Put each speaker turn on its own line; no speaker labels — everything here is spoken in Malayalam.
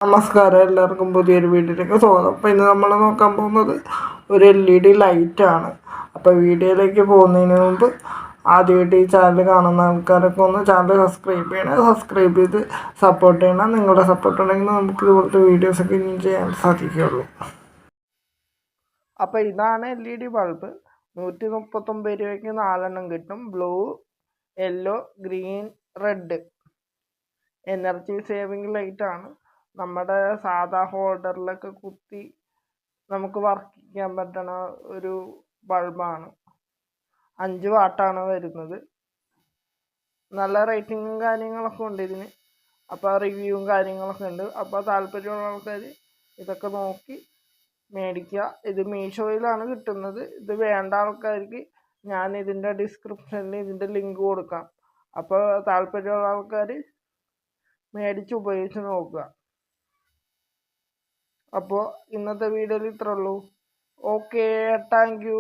നമസ്കാരം, എല്ലാവർക്കും പുതിയൊരു വീഡിയോയിലേക്ക് സ്വാഗതം. അപ്പോൾ ഇന്ന് നമ്മൾ നോക്കാൻ പോകുന്നത് ഒരു LED ലൈറ്റാണ്. അപ്പോൾ വീഡിയോയിലേക്ക് പോകുന്നതിന് മുമ്പ് ആദ്യമായിട്ട് ഈ ചാനൽ കാണുന്ന ആൾക്കാരൊക്കെ ഒന്ന് ചാനൽ സബ്സ്ക്രൈബ് ചെയ്യണം. സബ്സ്ക്രൈബ് ചെയ്ത് സപ്പോർട്ട് ചെയ്യണം. നിങ്ങളുടെ സപ്പോർട്ട് ഉണ്ടെങ്കിൽ നമുക്ക് ഇതുപോലത്തെ വീഡിയോസൊക്കെ ഇനി ചെയ്യാൻ സാധിക്കുകയുള്ളൂ. അപ്പോൾ ഇതാണ് LED ബൾബ്. 139 രൂപയ്ക്ക് 4 കിട്ടും. Blue, yellow, green, red. Energy saving ലൈറ്റാണ്. നമ്മുടെ സാധാ ഹോൾഡറിലൊക്കെ കുത്തി നമുക്ക് വർക്ക് ചെയ്യാൻ പറ്റുന്ന ഒരു ബൾബാണ്. 5 വാട്ടാണ് വരുന്നത്. നല്ല റേറ്റിങ്ങും കാര്യങ്ങളൊക്കെ ഉണ്ട് ഇതിന്. അപ്പോൾ റിവ്യൂവും കാര്യങ്ങളൊക്കെ ഉണ്ട്. അപ്പോൾ താല്പര്യമുള്ള ആൾക്കാർ ഇതൊക്കെ നോക്കി മേടിക്കുക. ഇത് മീഷോയിലാണ് കിട്ടുന്നത്. ഇത് വേണ്ട ആൾക്കാർക്ക് ഞാൻ ഇതിൻ്റെ ഡിസ്ക്രിപ്ഷനിൽ ഇതിൻ്റെ ലിങ്ക് കൊടുക്കാം. അപ്പോൾ താല്പര്യമുള്ള ആൾക്കാർ മേടിച്ച് ഉപയോഗിച്ച് നോക്കുക. അപ്പോൾ ഇന്നത്തെ വീഡിയോയിൽ ഇത്രേ ഉള്ളൂ. Okay, thank you.